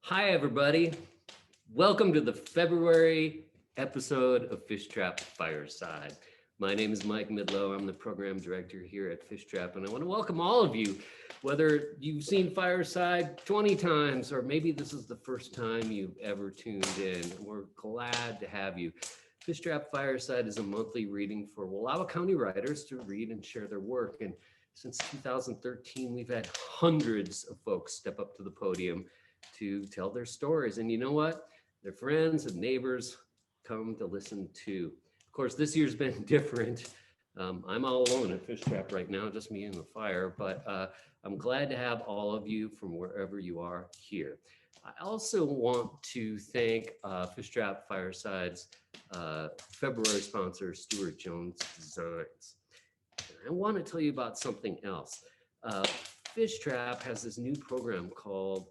Hi, everybody. Welcome to the February episode of Fishtrap Fireside. My name is Mike Midlow. I'm the program director here at Fishtrap, and I want to welcome all of you, whether you've seen Fireside 20 times or maybe this is the first time you've ever tuned in. We're glad to have you. Fishtrap Fireside is a monthly reading for Wallowa County writers to read and share their work. And since 2013, we've had hundreds of folks step up to the podium to tell their stories. And you know what? Their friends and neighbors come to listen too. Of course, this year's been different. I'm all alone at Fishtrap right now, just me and the fire, but I'm glad to have all of you from wherever you are here. I also want to thank Fishtrap Fireside's February sponsor, Stuart Jones Designs. And I want to tell you about something else. Fishtrap has this new program called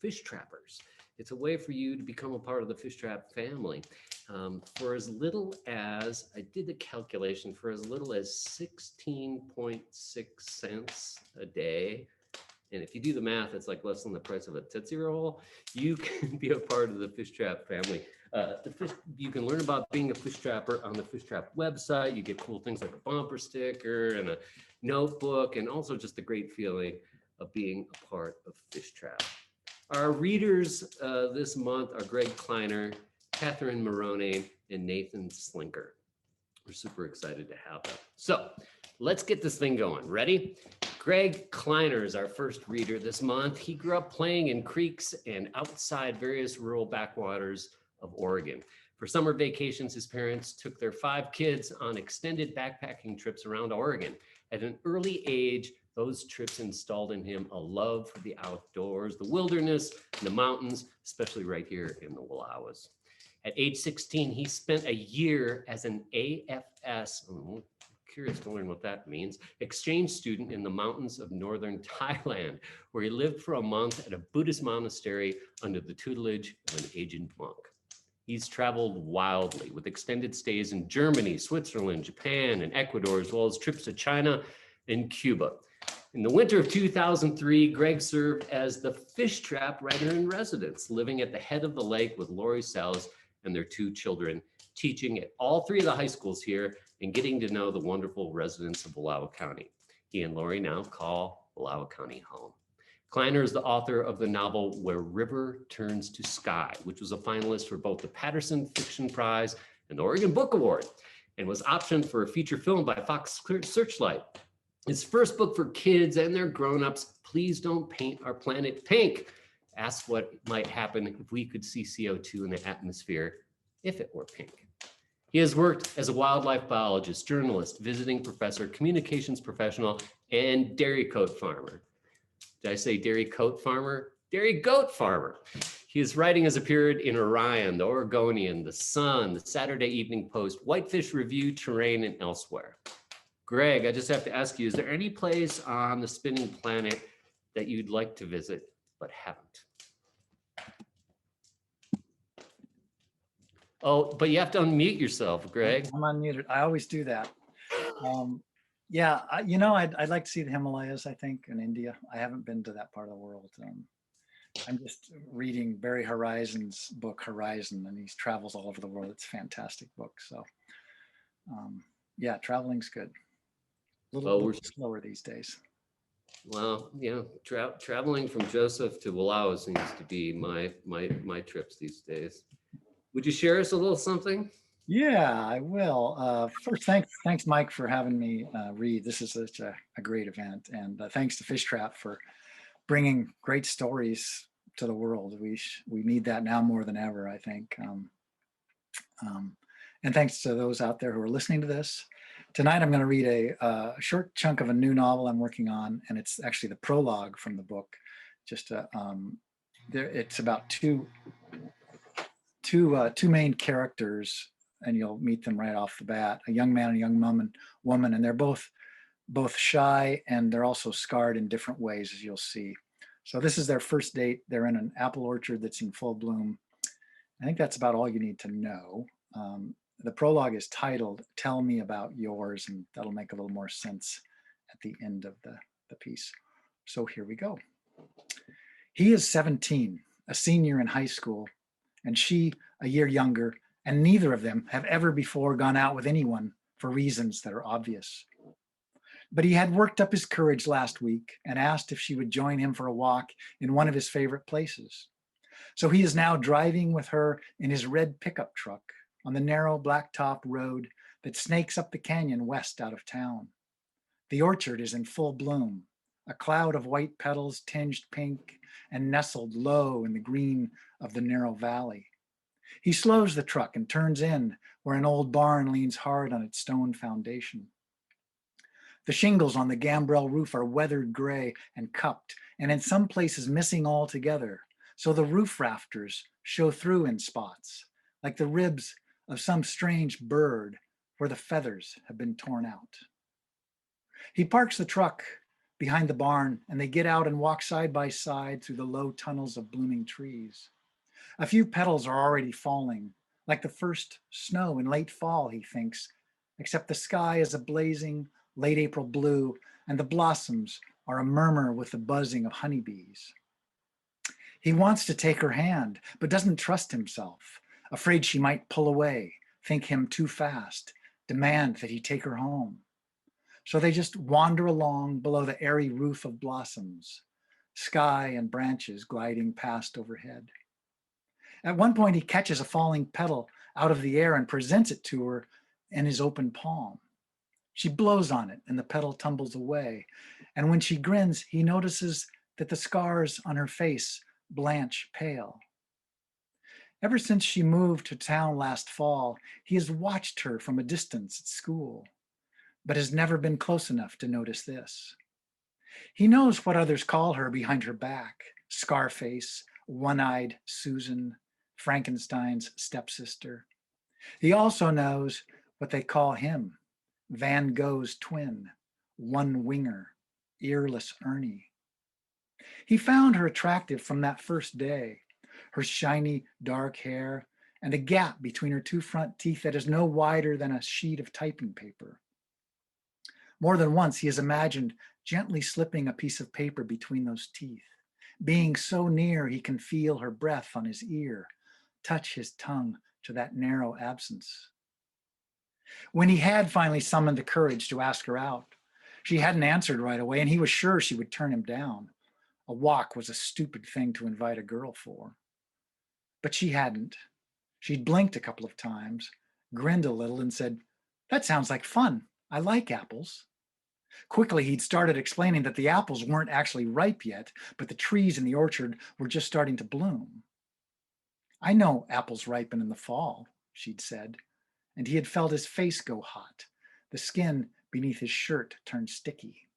Fish Trappers. It's a way for you to become a part of the Fishtrap family. For as little as, I did the calculation, for as little as 16.6 cents a day, and if you do the math, it's like less than the price of a Tootsie Roll, you can be a part of the Fishtrap family. You can learn about being a fish trapper on the Fishtrap website. You get cool things like a bumper sticker and a notebook, and also just a great feeling of being a part of Fishtrap. Our readers this month are Gregg Kleiner, Katherine Marrone, and Nathan Slinker. We're super excited to have them. So let's get this thing going. Ready? Gregg Kleiner is our first reader this month. He grew up playing in creeks and outside various rural backwaters of Oregon. For summer vacations, his parents took their 5 kids on extended backpacking trips around Oregon. At an early age, those trips installed in him a love for the outdoors, the wilderness, and the mountains, especially right here in the Wallowas. At age 16, he spent a year as an AFS, curious to learn what that means, exchange student in the mountains of northern Thailand, where he lived for a month at a Buddhist monastery under the tutelage of an aged monk. He's traveled wildly with extended stays in Germany, Switzerland, Japan, and Ecuador, as well as trips to China and Cuba. In the winter of 2003, Gregg served as the Fishtrap writer in residence, living at the head of the lake with Lori Sells and their 2 children, teaching at all 3 of the high schools here and getting to know the wonderful residents of Wallowa County. He and Lori now call Wallowa County home. Kleiner is the author of the novel Where River Turns to Sky, which was a finalist for both the Patterson Fiction Prize and the Oregon Book Award, and was optioned for a feature film by Fox Searchlight. His first book for kids and their grown-ups, Please Don't Paint Our Planet Pink, asks what might happen if we could see CO2 in the atmosphere if it were pink. He has worked as a wildlife biologist, journalist, visiting professor, communications professional, and dairy coat farmer. Did I say dairy coat farmer? Dairy goat farmer. His writing has appeared in Orion, the Oregonian, the Sun, the Saturday Evening Post, Whitefish Review, Terrain, and elsewhere. Gregg, I just have to ask you, is there any place on the spinning planet that you'd like to visit but haven't? Oh, but you have to unmute yourself, Gregg. I'm unmuted. I always do that. Yeah, I'd like to see the Himalayas, I think, in India. I haven't been to that part of the world. I'm just reading Barry Horizon's book, Horizon, and he travels all over the world. It's a fantastic book. So, yeah, traveling's good. A little slower these days. Well, yeah, traveling from Joseph to Wallowa seems to be my trips these days. Would you share us a little something? Yeah, I will. First, thanks, Mike, for having me read. This is such a great event, and thanks to Fishtrap for bringing great stories to the world. We need that now more than ever, I think. And thanks to those out there who are listening to this. Tonight, I'm going to read a short chunk of a new novel I'm working on, and it's actually the prologue from the book. It's about two main characters, and you'll meet them right off the bat, a young man and a young woman, and they're both shy, and they're also scarred in different ways, as you'll see. So this is their first date. They're in an apple orchard that's in full bloom. I think that's about all you need to know. The prologue is titled, Tell Me About Yours, and that'll make a little more sense at the end of the piece. So here we go. He is 17, a senior in high school, and she a year younger, and neither of them have ever before gone out with anyone for reasons that are obvious. But he had worked up his courage last week and asked if she would join him for a walk in one of his favorite places. So he is now driving with her in his red pickup truck on the narrow blacktop road that snakes up the canyon west out of town. The orchard is in full bloom, a cloud of white petals tinged pink and nestled low in the green of the narrow valley. He slows the truck and turns in where an old barn leans hard on its stone foundation. The shingles on the gambrel roof are weathered gray and cupped, and in some places missing altogether, so the roof rafters show through in spots, like the ribs of some strange bird where the feathers have been torn out. He parks the truck behind the barn, and they get out and walk side by side through the low tunnels of blooming trees. A few petals are already falling, like the first snow in late fall, he thinks, except the sky is a blazing late April blue, and the blossoms are a murmur with the buzzing of honeybees. He wants to take her hand, but doesn't trust himself, afraid she might pull away, think him too fast, demand that he take her home. So they just wander along below the airy roof of blossoms, sky and branches gliding past overhead. At one point, he catches a falling petal out of the air and presents it to her in his open palm. She blows on it and the petal tumbles away. And when she grins, he notices that the scars on her face blanch pale. Ever since she moved to town last fall, he has watched her from a distance at school, but has never been close enough to notice this. He knows what others call her behind her back: Scarface, One-Eyed Susan, Frankenstein's stepsister. He also knows what they call him: Van Gogh's twin, One-Winger, Earless Ernie. He found her attractive from that first day: her shiny dark hair and a gap between her two front teeth that is no wider than a sheet of typing paper. More than once he has imagined gently slipping a piece of paper between those teeth, being so near he can feel her breath on his ear, touch his tongue to that narrow absence. When he had finally summoned the courage to ask her out, she hadn't answered right away, and he was sure she would turn him down. A walk was a stupid thing to invite a girl for. But she hadn't. She'd blinked a couple of times, grinned a little, and said, "That sounds like fun. I like apples." Quickly, he'd started explaining that the apples weren't actually ripe yet, but the trees in the orchard were just starting to bloom. "I know apples ripen in the fall," she'd said, and he had felt his face go hot. The skin beneath his shirt turned sticky.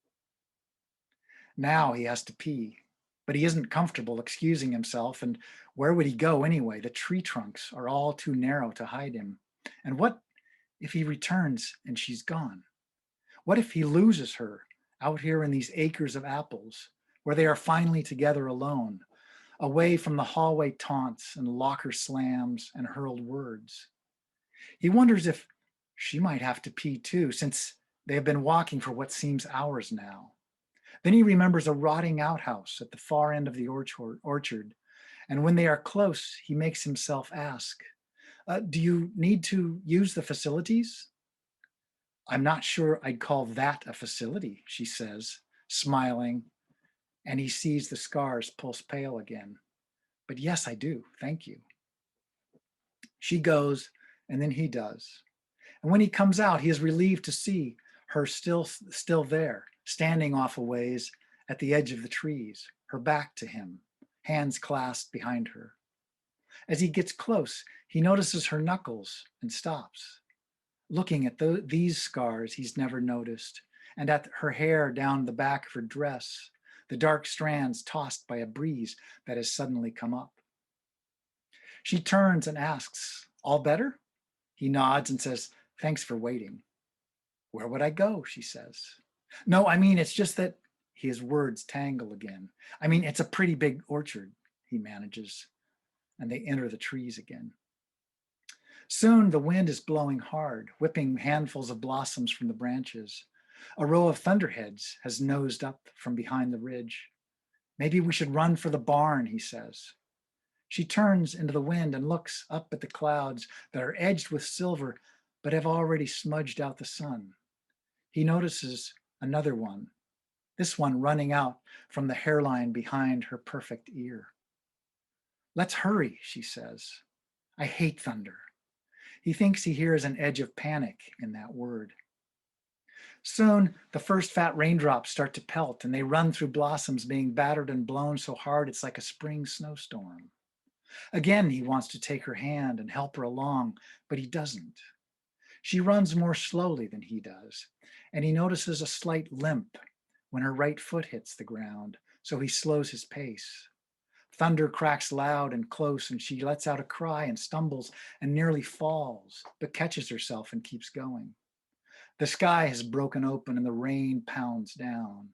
Now he has to pee, but he isn't comfortable excusing himself, and where would he go anyway? The tree trunks are all too narrow to hide him. And what if he returns and she's gone? What if he loses her out here in these acres of apples, where they are finally together alone, away from the hallway taunts and locker slams and hurled words? He wonders if she might have to pee too, since they have been walking for what seems hours now. Then he remembers a rotting outhouse at the far end of the orchard, and when they are close, he makes himself ask, "Do you need to use the facilities?" "I'm not sure I'd call that a facility," she says, smiling, and he sees the scars pulse pale again. "But yes, I do, thank you." She goes, and then he does. And when he comes out, he is relieved to see her still there, standing off a ways at the edge of the trees, her back to him, hands clasped behind her. As he gets close, he notices her knuckles and stops, looking at these scars he's never noticed, and at her hair down the back of her dress, the dark strands tossed by a breeze that has suddenly come up. She turns and asks, "All better?" He nods and says, "Thanks for waiting." "Where would I go?" she says. "No, I mean, it's just that," his words tangle again. "I mean, it's a pretty big orchard," he manages, and they enter the trees again. Soon the wind is blowing hard, whipping handfuls of blossoms from the branches. A row of thunderheads has nosed up from behind the ridge. "Maybe we should run for the barn," he says. She turns into the wind and looks up at the clouds that are edged with silver, but have already smudged out the sun. He notices another one, this one running out from the hairline behind her perfect ear. Let's hurry, she says. I hate thunder. He thinks he hears an edge of panic in that word. Soon, the first fat raindrops start to pelt, and they run through blossoms being battered and blown so hard it's like a spring snowstorm. Again, he wants to take her hand and help her along, but he doesn't. She runs more slowly than he does, and he notices a slight limp when her right foot hits the ground, so he slows his pace. Thunder cracks loud and close, and she lets out a cry and stumbles and nearly falls, but catches herself and keeps going. The sky has broken open and the rain pounds down.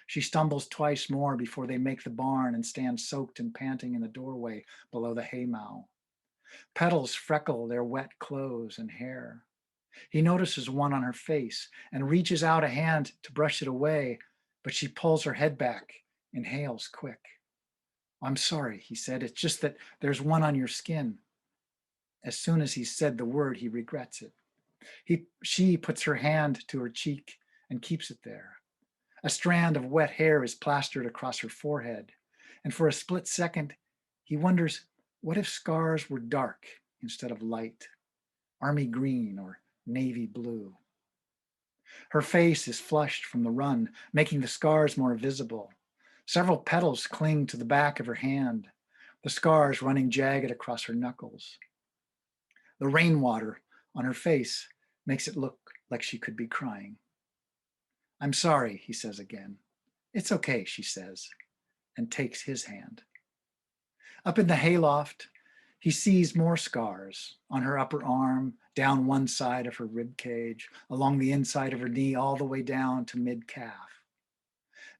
She stumbles twice more before they make the barn and stand soaked and panting in the doorway below the haymow. Petals freckle their wet clothes and hair. He notices one on her face and reaches out a hand to brush it away, but she pulls her head back, inhales quick. I'm sorry, he said. It's just that there's one on your skin. As soon as he said the word, he regrets it. She puts her hand to her cheek and keeps it there. A strand of wet hair is plastered across her forehead, and for a split second, he wonders, what if scars were dark instead of light, army green or navy blue? Her face is flushed from the run, making the scars more visible. Several petals cling to the back of her hand, the scars running jagged across her knuckles. The rainwater on her face makes it look like she could be crying. I'm sorry, he says again. It's okay, she says, and takes his hand. Up in the hayloft, he sees more scars on her upper arm, down one side of her rib cage, along the inside of her knee, all the way down to mid-calf.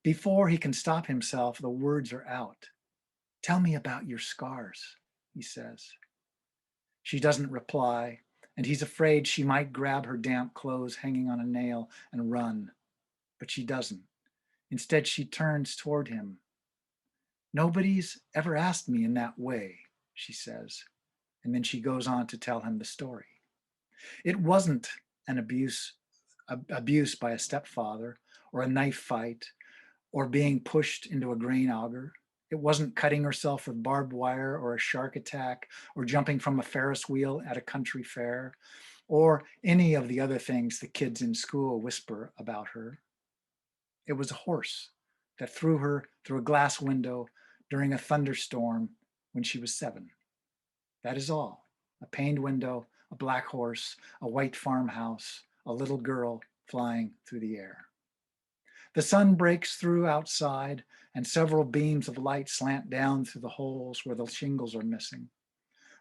Before he can stop himself, the words are out. Tell me about your scars, he says. She doesn't reply, and he's afraid she might grab her damp clothes hanging on a nail and run, but she doesn't. Instead, she turns toward him. Nobody's ever asked me in that way, she says, and then she goes on to tell him the story. It wasn't an abuse by a stepfather or a knife fight or being pushed into a grain auger. It wasn't cutting herself with barbed wire or a shark attack or jumping from a Ferris wheel at a country fair or any of the other things the kids in school whisper about her. It was a horse that threw her through a glass window during a thunderstorm when she was 7. That is all. A paned window, a black horse, a white farmhouse, a little girl flying through the air. The sun breaks through outside, and several beams of light slant down through the holes where the shingles are missing.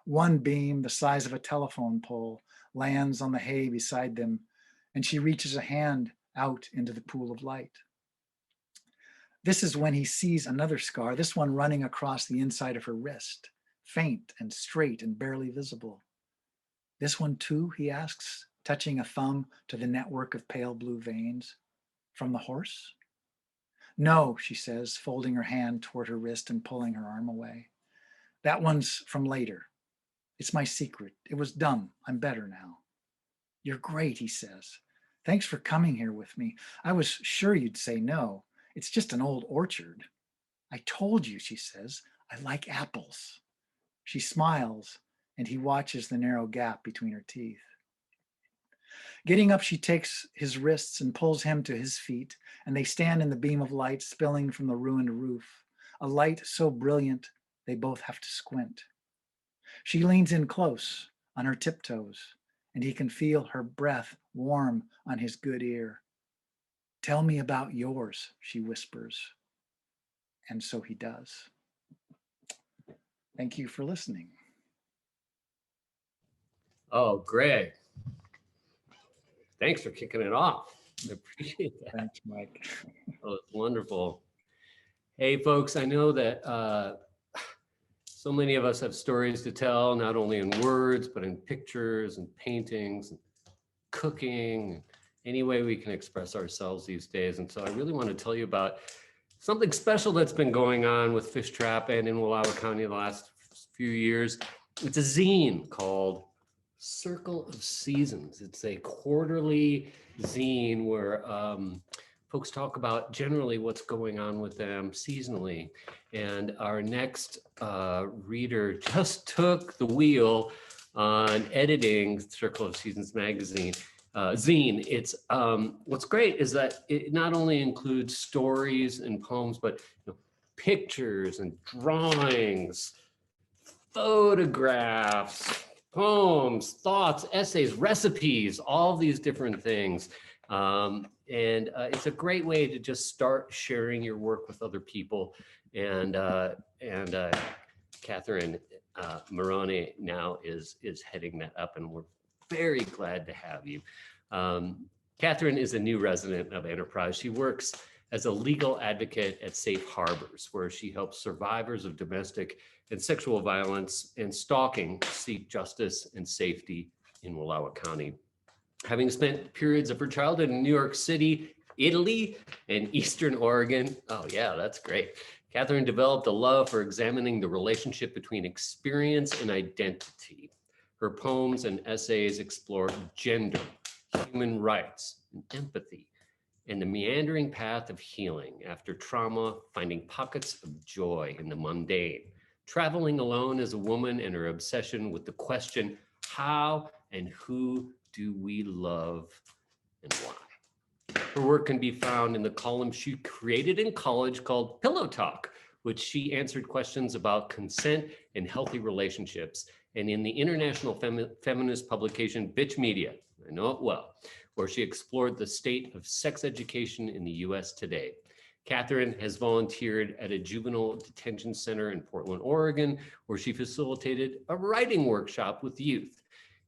One beam, the size of a telephone pole, lands on the hay beside them, and she reaches a hand out into the pool of light. This is when he sees another scar, this one running across the inside of her wrist, faint and straight and barely visible. This one too, he asks, touching a thumb to the network of pale blue veins. From the horse? No, she says, folding her hand toward her wrist and pulling her arm away. That one's from later. It's my secret. It was dumb. I'm better now. You're great, he says. Thanks for coming here with me. I was sure you'd say no. It's just an old orchard. I told you, she says, I like apples. She smiles, and he watches the narrow gap between her teeth. Getting up, she takes his wrists and pulls him to his feet, and they stand in the beam of light spilling from the ruined roof, a light so brilliant they both have to squint. She leans in close on her tiptoes, and he can feel her breath warm on his good ear. Tell me about yours, she whispers. And so he does. Thank you for listening. Oh, Gregg, thanks for kicking it off. I appreciate that. Thanks, Mike. Oh, it's wonderful. Hey, folks, I know that so many of us have stories to tell, not only in words, but in pictures and paintings and cooking, any way we can express ourselves these days. And so I really want to tell you about something special that's been going on with Fishtrap and in Wallowa County the last few years. It's a zine called Circle of Seasons. It's a quarterly zine where folks talk about generally what's going on with them seasonally. And our next reader just took the wheel on editing Circle of Seasons magazine. Zine. It's what's great is that it not only includes stories and poems, but pictures and drawings, photographs, poems, thoughts, essays, recipes, all these different things. And it's a great way to just start sharing your work with other people. And Katherine Marrone now is heading that up, and we're very glad to have you. Katherine is a new resident of Enterprise. She works as a legal advocate at Safe Harbors, where she helps survivors of domestic and sexual violence and stalking seek justice and safety in Wallowa County. Having spent periods of her childhood in New York City, Italy, and Eastern Oregon, oh yeah, that's great. Katherine developed a love for examining the relationship between experience and identity. Her poems and essays explore gender, human rights, and empathy, and the meandering path of healing after trauma, finding pockets of joy in the mundane, traveling alone as a woman, and her obsession with the question, how and who do we love and why? Her work can be found in the column she created in college called Pillow Talk, which she answered questions about consent and healthy relationships, and in the international feminist publication Bitch Media, I know it well, where she explored the state of sex education in the US today. Katherine has volunteered at a juvenile detention center in Portland, Oregon, where she facilitated a writing workshop with youth.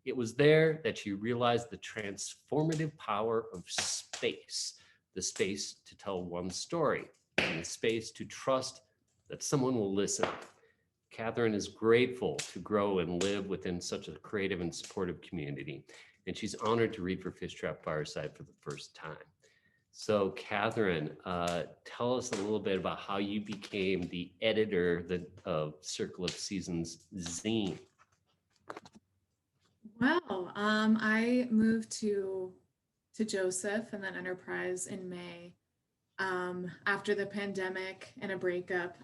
It was there that she realized the transformative power of space, the space to tell one story, and the space to trust that someone will listen. Katherine is grateful to grow and live within such a creative and supportive community, and she's honored to read for Fishtrap Fireside for the first time. So Katherine, tell us a little bit about how you became the editor of Circle of Seasons zine. Well, I moved to Joseph and then Enterprise in May after the pandemic and a breakup,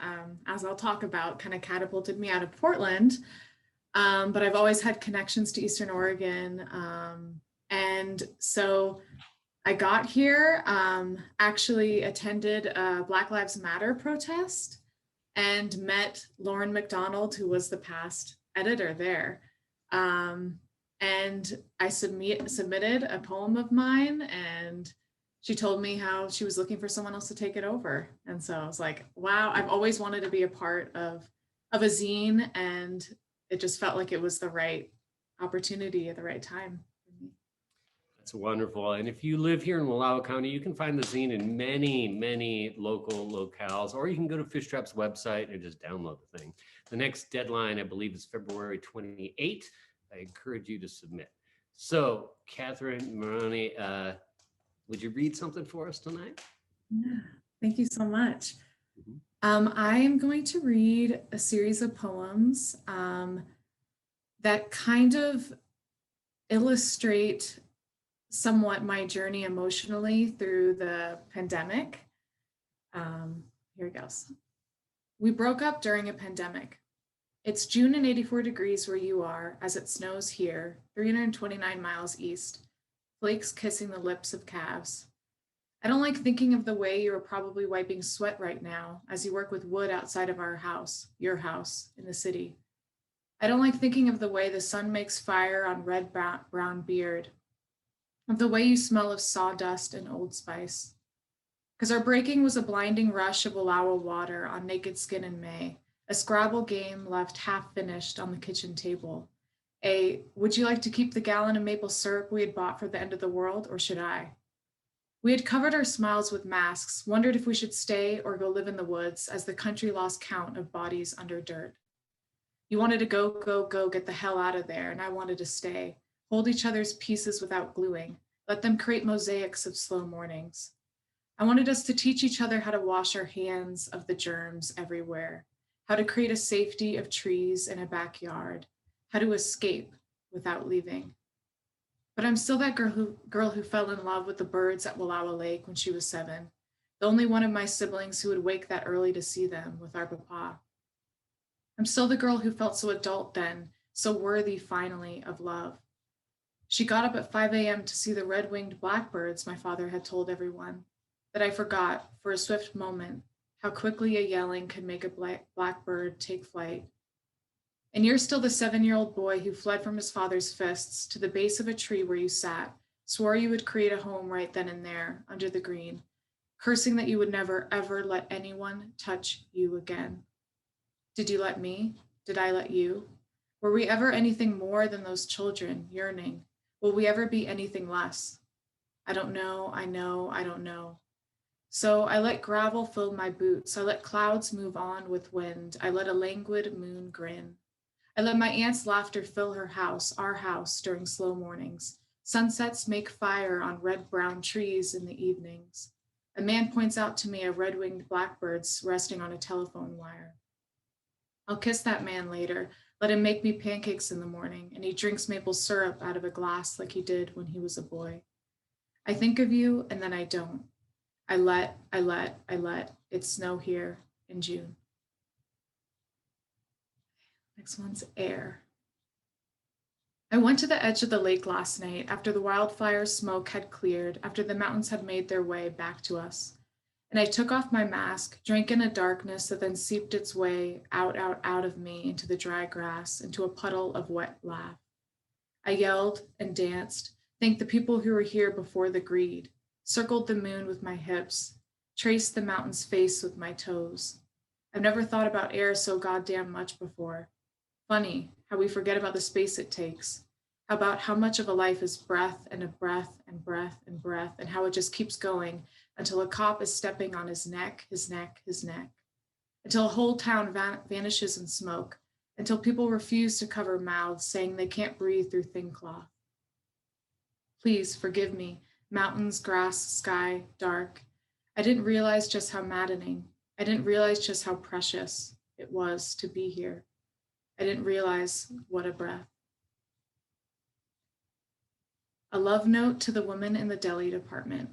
as I'll talk about, kind of catapulted me out of Portland. But I've always had connections to Eastern Oregon. And so I got here, actually attended a Black Lives Matter protest and met Lauren McDonald, who was the past editor there. And I submitted a poem of mine, and she told me how she was looking for someone else to take it over. And so I was like, wow, I've always wanted to be a part of a zine, and it just felt like it was the right opportunity at the right time for me. That's wonderful. And if you live here in Wallowa County, you can find the zine in many, many local locales, or you can go to Fishtrap's website and just download the thing. The next deadline, I believe, is February 28th. I encourage you to submit. So, Katherine Marrone, would you read something for us tonight? Yeah, thank you so much. I am going to read a series of poems that kind of illustrate somewhat my journey emotionally through the pandemic. Here it goes. We broke up during a pandemic. It's June and 84 degrees where you are, as it snows here, 329 miles east, flakes kissing the lips of calves. I don't like thinking of the way you are probably wiping sweat right now as you work with wood outside of our house, your house, in the city. I don't like thinking of the way the sun makes fire on red brown beard, of the way you smell of sawdust and Old Spice. Because our breaking was a blinding rush of Wallowa water on naked skin in May, a Scrabble game left half finished on the kitchen table. Would you like to keep the gallon of maple syrup we had bought for the end of the world, or should I? We had covered our smiles with masks, wondered if we should stay or go live in the woods as the country lost count of bodies under dirt. You wanted to go, get the hell out of there, and I wanted to stay, hold each other's pieces without gluing, let them create mosaics of slow mornings. I wanted us to teach each other how to wash our hands of the germs everywhere, how to create a safety of trees in a backyard, how to escape without leaving. But I'm still that girl who fell in love with the birds at Wallowa Lake when she was 7, the only one of my siblings who would wake that early to see them with our papa. I'm still the girl who felt so adult then, so worthy finally of love. She got up at 5 a.m. to see the red-winged blackbirds my father had told everyone, that I forgot for a swift moment how quickly a yelling could make a blackbird take flight. And you're still the 7-year-old boy who fled from his father's fists to the base of a tree where you sat, swore you would create a home right then and there under the green, cursing that you would never ever let anyone touch you again. Did you let me? Did I let you? Were we ever anything more than those children yearning? Will we ever be anything less? I don't know, I don't know. So I let gravel fill my boots. I let clouds move on with wind. I let a languid moon grin. I let my aunt's laughter fill her house, our house, during slow mornings. Sunsets make fire on red-brown trees in the evenings. A man points out to me a red-winged blackbird resting on a telephone wire. I'll kiss that man later, let him make me pancakes in the morning, and he drinks maple syrup out of a glass like he did when he was a boy. I think of you, and then I don't. I let it snow here in June. Next one's air. I went to the edge of the lake last night after the wildfire smoke had cleared, after the mountains had made their way back to us. And I took off my mask, drank in a darkness that then seeped its way out of me into the dry grass, into a puddle of wet laugh. I yelled and danced, thanked the people who were here before the greed, circled the moon with my hips, traced the mountain's face with my toes. I've never thought about air so goddamn much before. Funny how we forget about the space it takes, about how much of a life is breath and a breath and breath and breath, and how it just keeps going until a cop is stepping on his neck, until a whole town vanishes in smoke, until people refuse to cover mouths, saying they can't breathe through thin cloth. Please forgive me, mountains, grass, sky, dark. I didn't realize just how maddening, I didn't realize just how precious it was to be here. I didn't realize what a breath. A love note to the woman in the deli department.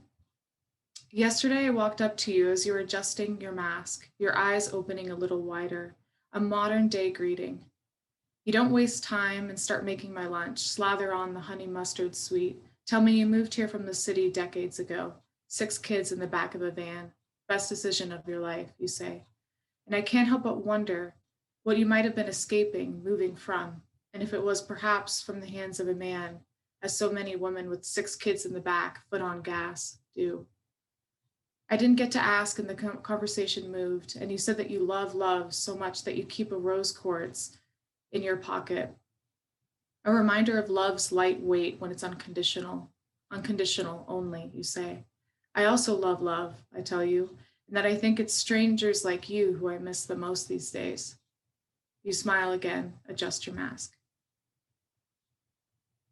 Yesterday, I walked up to you as you were adjusting your mask, your eyes opening a little wider, a modern day greeting. You don't waste time and start making my lunch, slather on the honey mustard sweet. Tell me you moved here from the city decades ago, 6 kids in the back of a van. Best decision of your life, you say. And I can't help but wonder what you might have been escaping, moving from, and if it was perhaps from the hands of a man, as so many women with 6 kids in the back, foot on gas, do. I didn't get to ask, and the conversation moved, and you said that you love love so much that you keep a rose quartz in your pocket. A reminder of love's light weight when it's unconditional only, you say. I also love love, I tell you, and that I think it's strangers like you who I miss the most these days. You smile again, adjust your mask.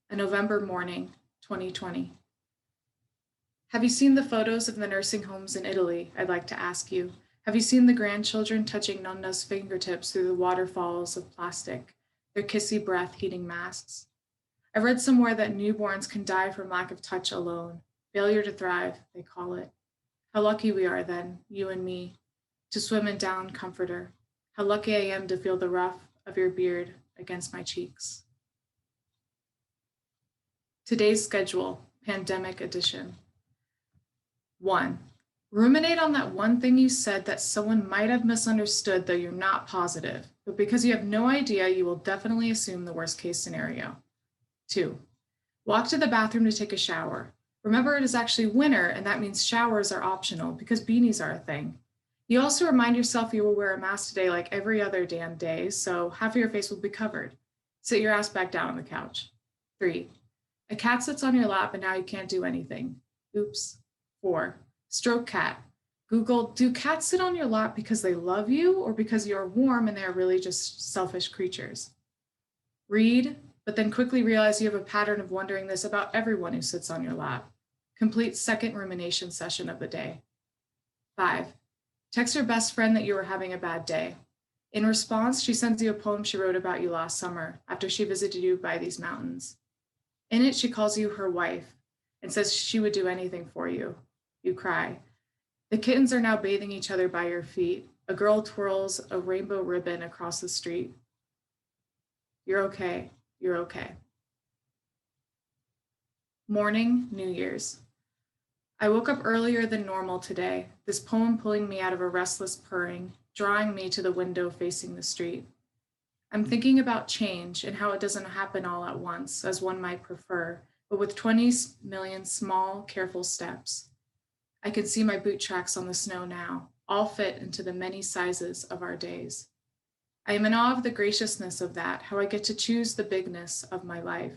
A November morning, 2020. Have you seen the photos of the nursing homes in Italy? I'd like to ask you. Have you seen the grandchildren touching Nonna's fingertips through the waterfalls of plastic, their kissy breath heating masks? I read somewhere that newborns can die from lack of touch alone. Failure to thrive, they call it. How lucky we are then, you and me, to swim in down comforter. How lucky I am to feel the rough of your beard against my cheeks. Today's schedule, pandemic edition. 1. Ruminate on that one thing you said that someone might have misunderstood, though you're not positive, but because you have no idea, you will definitely assume the worst case scenario. 2. Walk to the bathroom to take a shower. Remember, it is actually winter, and that means showers are optional because beanies are a thing. You also remind yourself you will wear a mask today like every other damn day, so half of your face will be covered. Sit your ass back down on the couch. 3. A cat sits on your lap and now you can't do anything. Oops. 4. Stroke cat. Google, do cats sit on your lap because they love you or because you're warm and they are really just selfish creatures? Read, but then quickly realize you have a pattern of wondering this about everyone who sits on your lap. Complete second rumination session of the day. 5. Text your best friend that you were having a bad day. In response, she sends you a poem she wrote about you last summer after she visited you by these mountains. In it, she calls you her wife and says she would do anything for you. You cry. The kittens are now bathing each other by your feet. A girl twirls a rainbow ribbon across the street. You're okay. You're okay. Morning, New Year's. I woke up earlier than normal today, this poem pulling me out of a restless purring, drawing me to the window facing the street. I'm thinking about change and how it doesn't happen all at once, as one might prefer, but with 20 million small, careful steps. I can see my boot tracks on the snow now, all fit into the many sizes of our days. I am in awe of the graciousness of that, how I get to choose the bigness of my life.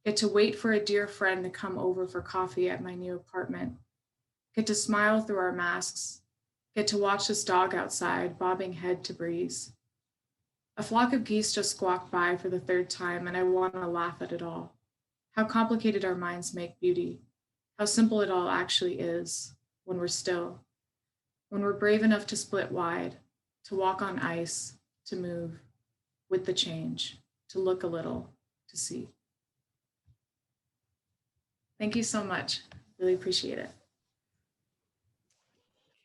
Get to wait for a dear friend to come over for coffee at my new apartment. Get to smile through our masks. Get to watch this dog outside, bobbing head to breeze. A flock of geese just squawked by for the third time, and I want to laugh at it all. How complicated our minds make beauty. How simple it all actually is when we're still. When we're brave enough to split wide, to walk on ice, to move with the change, to look a little, to see. Thank you so much. Really appreciate it.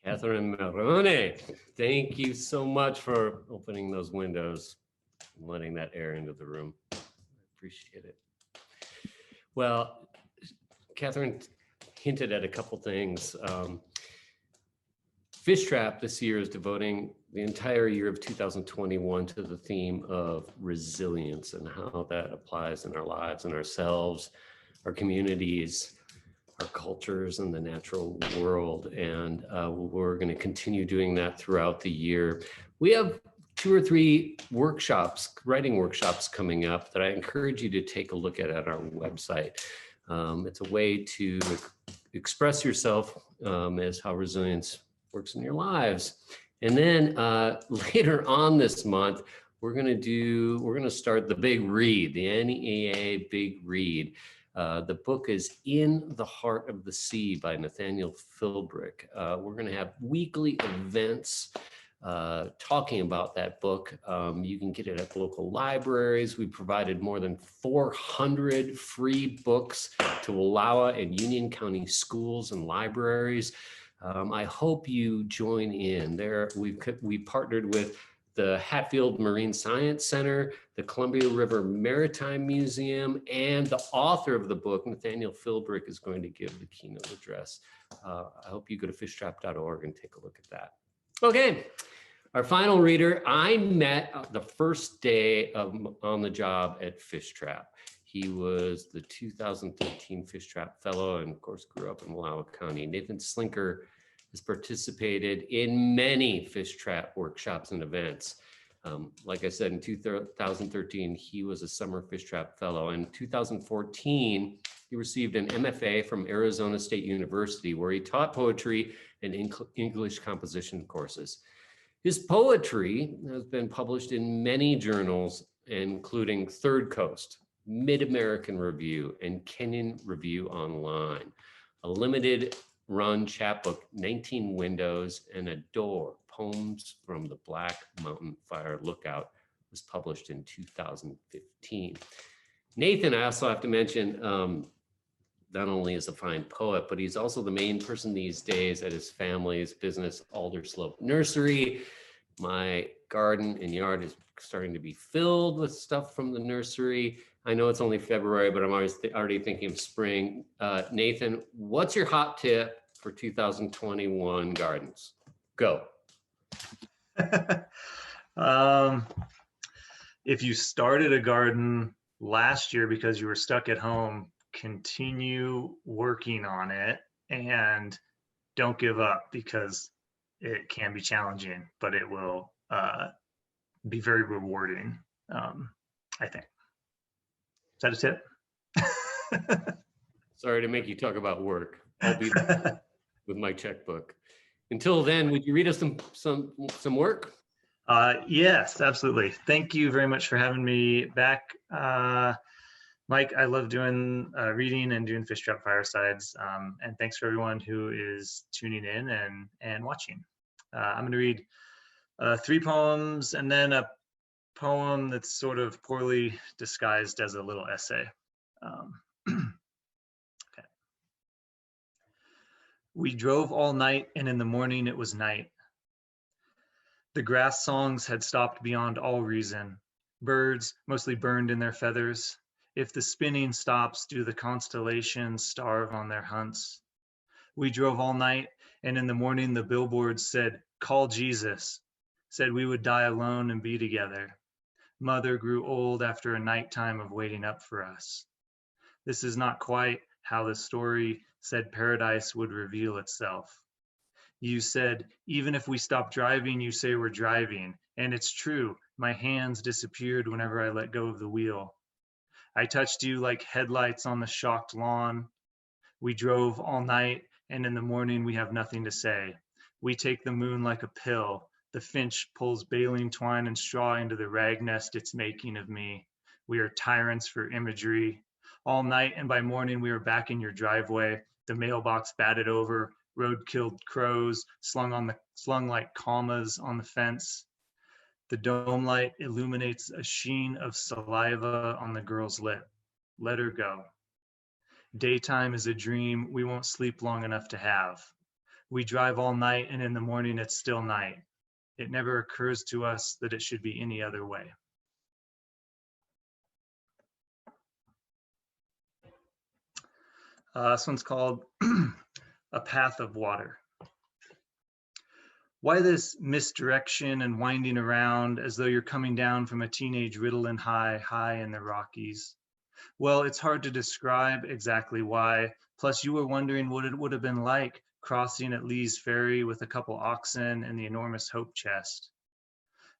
Katherine Marrone, thank you so much for opening those windows and letting that air into the room. I appreciate it. Well, Katherine hinted at a couple things. Fishtrap this year is devoting the entire year of 2021 to the theme of resilience and how that applies in our lives and ourselves, our communities, our cultures, and the natural world. And we're going to continue doing that throughout the year. We have 2 or 3 workshops, writing workshops coming up that I encourage you to take a look at our website. It's a way to express yourself as how resilience works in your lives. And then later on this month, we're going to start the big read, the NEA Big Read. The book is In the Heart of the Sea by Nathaniel Philbrick. We're going to have weekly events talking about that book. You can get it at local libraries. We provided more than 400 free books to Wallowa and Union County schools and libraries. I hope you join in. We partnered with the Hatfield Marine Science Center, the Columbia River Maritime Museum, and the author of the book, Nathaniel Philbrick, is going to give the keynote address. I hope you go to fishtrap.org and take a look at that. Okay, our final reader, I met the first day on the job at Fishtrap. He was the 2013 Fishtrap Fellow and of course grew up in Wallowa County. Nathan Slinker has participated in many Fishtrap workshops and events. Like I said, in 2013, he was a summer Fishtrap Fellow. In 2014, he received an MFA from Arizona State University, where he taught poetry and English composition courses. His poetry has been published in many journals, including Third Coast, Mid-American Review, and Kenyon Review Online. A limited run chapbook, 19 Windows and a Door, Poems from the Black Mountain Fire Lookout, was published in 2015. Nathan, I also have to mention, not only is a fine poet, but he's also the main person these days at his family's business, Alderslope Nursery. My garden and yard is starting to be filled with stuff from the nursery. I know it's only February, but I'm already thinking of spring. Nathan, what's your hot tip for 2021 gardens? Go. If you started a garden last year because you were stuck at home, continue working on it and don't give up, because it can be challenging, but it will be very rewarding, I think. Is that a tip? Sorry to make you talk about work. I'll be there with my checkbook. Until then, would you read us some work? Yes, absolutely. Thank you very much for having me back, Mike. I love doing reading and doing Fishtrap Firesides, and thanks for everyone who is tuning in and watching. I'm going to read 3 poems, and then a poem that's sort of poorly disguised as a little essay. Okay. We drove all night, and in the morning it was night. The grass songs had stopped beyond all reason. Birds, mostly burned in their feathers. If the spinning stops, do the constellations starve on their hunts? We drove all night, and in the morning the billboards said, "Call Jesus," said we would die alone and be together. Mother grew old after a nighttime of waiting up for us. This is not quite how the story said paradise would reveal itself. You said, even if we stop driving, you say we're driving. And it's true, my hands disappeared whenever I let go of the wheel. I touched you like headlights on the shocked lawn. We drove all night, and in the morning we have nothing to say. We take the moon like a pill. The finch pulls baling twine and straw into the rag nest it's making of me. We are tyrants for imagery. All night, and by morning we are back in your driveway. The mailbox batted over, road-killed crows slung like commas on the fence. The dome light illuminates a sheen of saliva on the girl's lip. Let her go. Daytime is a dream we won't sleep long enough to have. We drive all night, and in the morning it's still night. It never occurs to us that it should be any other way. This one's called A Path of Water. Why this misdirection and winding around as though you're coming down from a teenage Ritalin high in the Rockies? Well, it's hard to describe exactly why. Plus, you were wondering what it would have been like crossing at Lee's Ferry with a couple oxen and the enormous hope chest.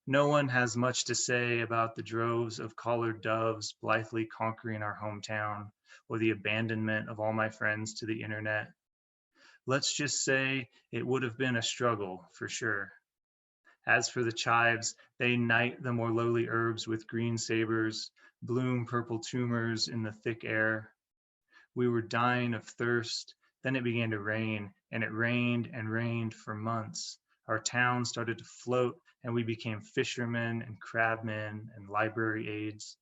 No one has much to say about the droves of collared doves blithely conquering our hometown, or the abandonment of all my friends to the internet. Let's just say it would have been a struggle for sure. As for the chives, they knight the more lowly herbs with green sabers, bloom purple tumors in the thick air. We were dying of thirst. Then it began to rain, and it rained and rained for months. Our town started to float, and we became fishermen and crabmen and library aides.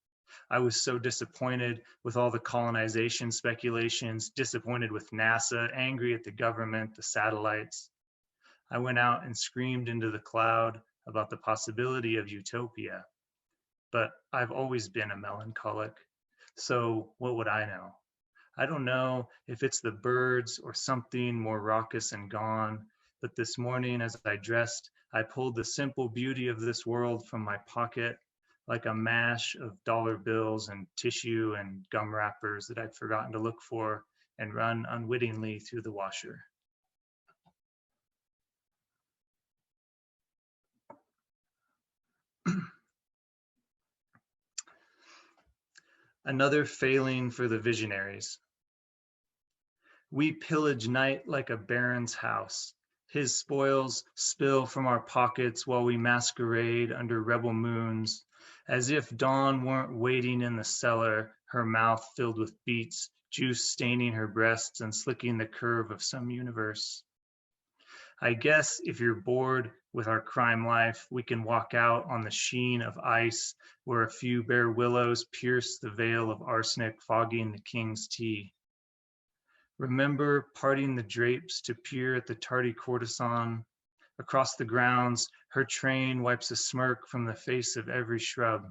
I was so disappointed with all the colonization speculations, disappointed with NASA, angry at the government, the satellites. I went out and screamed into the cloud about the possibility of utopia. But I've always been a melancholic, so what would I know? I don't know if it's the birds or something more raucous and gone, but this morning as I dressed, I pulled the simple beauty of this world from my pocket like a mash of dollar bills and tissue and gum wrappers that I'd forgotten to look for and run unwittingly through the washer. Another failing for the visionaries. We pillage night like a baron's house. His spoils spill from our pockets while we masquerade under rebel moons, as if dawn weren't waiting in the cellar, her mouth filled with beets, juice staining her breasts and slicking the curve of some universe. I guess if you're bored with our crime life, we can walk out on the sheen of ice where a few bare willows pierce the veil of arsenic fogging the king's tea. Remember parting the drapes to peer at the tardy courtesan. Across the grounds, her train wipes a smirk from the face of every shrub.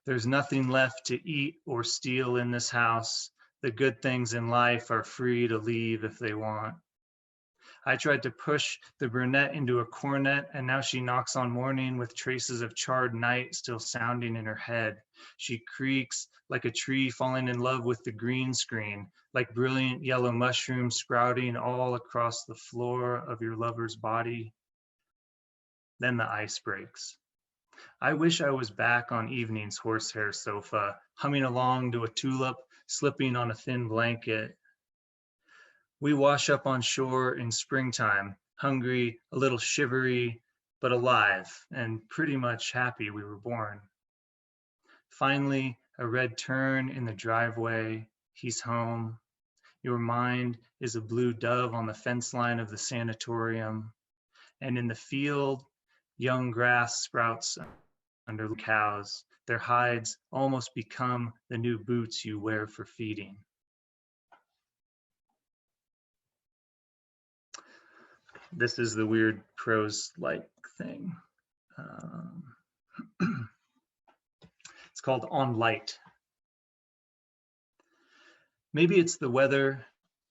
There's nothing left to eat or steal in this house. The good things in life are free to leave if they want. I tried to push the brunette into a cornet, and now she knocks on morning with traces of charred night still sounding in her head. She creaks like a tree falling in love with the green screen, like brilliant yellow mushrooms sprouting all across the floor of your lover's body. Then the ice breaks. I wish I was back on evening's horsehair sofa, humming along to a tulip, slipping on a thin blanket. We wash up on shore in springtime, hungry, a little shivery, but alive, and pretty much happy we were born. Finally, a red turn in the driveway, he's home. Your mind is a blue dove on the fence line of the sanatorium. And in the field, Young grass sprouts under the cows. Their hides almost become the new boots you wear for feeding. This is the weird prose-like thing. It's called On Light. Maybe it's the weather,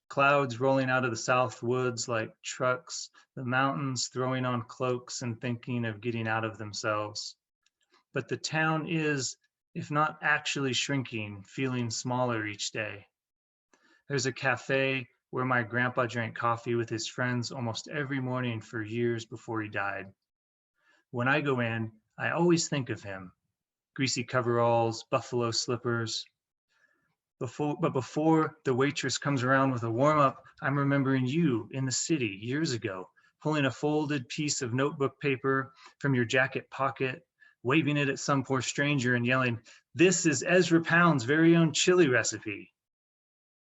clouds rolling out of the south woods like trucks, the mountains throwing on cloaks and thinking of getting out of themselves. But the town is, if not actually shrinking, feeling smaller each day. There's a cafe where my grandpa drank coffee with his friends almost every morning for years before he died. When I go in, I always think of him. Greasy coveralls, buffalo slippers. But before the waitress comes around with a warm-up, I'm remembering you in the city years ago, pulling a folded piece of notebook paper from your jacket pocket, waving it at some poor stranger and yelling, "This is Ezra Pound's very own chili recipe."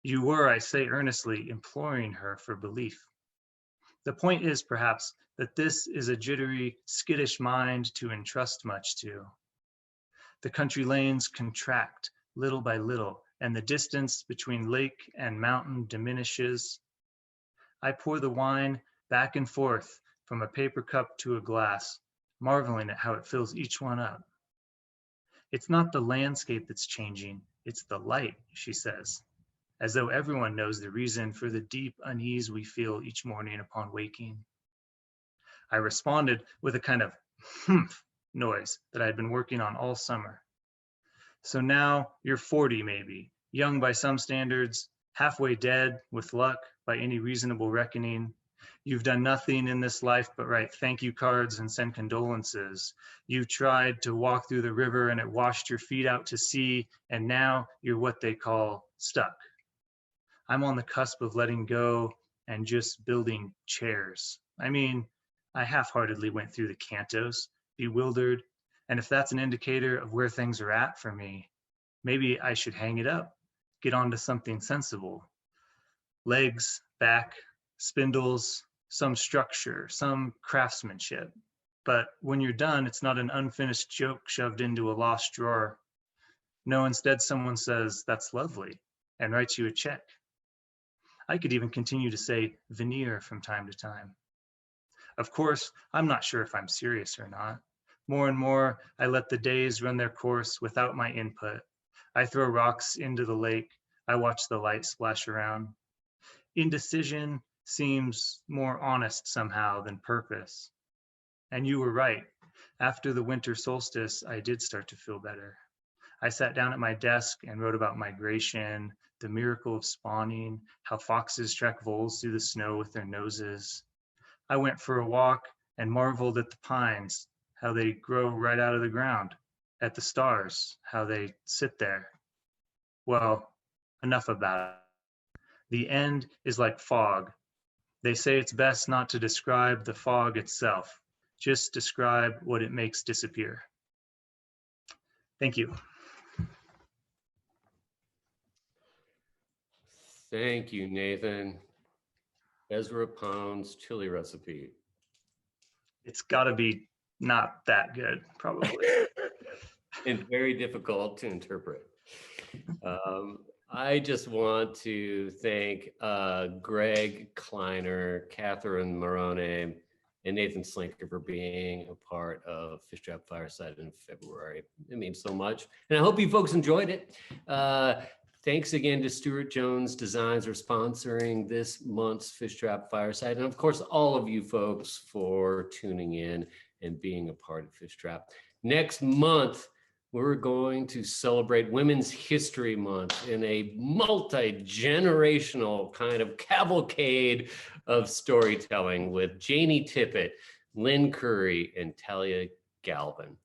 You were, I say earnestly, imploring her for belief. The point is, perhaps, that this is a jittery, skittish mind to entrust much to. The country lanes contract little by little, and the distance between lake and mountain diminishes. I pour the wine back and forth from a paper cup to a glass, marveling at how it fills each one up. It's not the landscape that's changing, it's the light, she says, as though everyone knows the reason for the deep unease we feel each morning upon waking. I responded with a kind of humph noise that I had been working on all summer. So now you're 40 maybe, young by some standards, halfway dead with luck by any reasonable reckoning. You've done nothing in this life but write thank you cards and send condolences. You tried to walk through the river and it washed your feet out to sea, and now you're what they call stuck. I'm on the cusp of letting go and just building chairs. I mean, I half-heartedly went through the cantos, bewildered, and if that's an indicator of where things are at for me, maybe I should hang it up, get onto something sensible. Legs, back, spindles, some structure, some craftsmanship. But when you're done, it's not an unfinished joke shoved into a lost drawer. No, instead someone says, "That's lovely," and writes you a check. I could even continue to say veneer from time to time. Of course, I'm not sure if I'm serious or not. More and more, I let the days run their course without my input. I throw rocks into the lake. I watch the light splash around. Indecision seems more honest somehow than purpose. And you were right. After the winter solstice, I did start to feel better. I sat down at my desk and wrote about migration, the miracle of spawning, how foxes track voles through the snow with their noses. I went for a walk and marveled at the pines, how they grow right out of the ground, at the stars, how they sit there. Well, enough about it. The end is like fog. They say it's best not to describe the fog itself, just describe what it makes disappear. Thank you. Thank you, Nathan. Ezra Pound's chili recipe. It's gotta be not that good, probably. And very difficult to interpret. I just want to thank Gregg, Kleiner, Katherine, Marrone, and Nathan Slinker for being a part of Fishtrap Fireside in February. It means so much. And I hope you folks enjoyed it. Thanks again to Stuart Jones Designs for sponsoring this month's Fishtrap Fireside. And of course, all of you folks for tuning in and being a part of Fishtrap. Next month, we're going to celebrate Women's History Month in a multi-generational kind of cavalcade of storytelling with Janie Tippett, Lynn Curry, and Talia Galvin.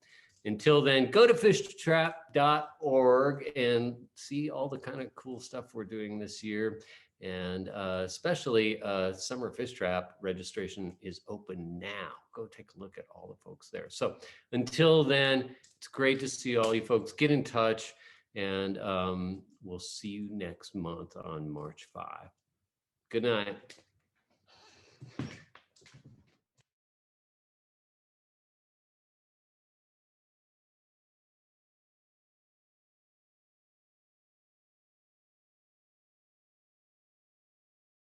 Until then, go to fishtrap.org and see all the kind of cool stuff we're doing this year. And especially Summer Fishtrap registration is open now. Go take a look at all the folks there. So until then, it's great to see all you folks. Get in touch, and we'll see you next month on March 5. Good night.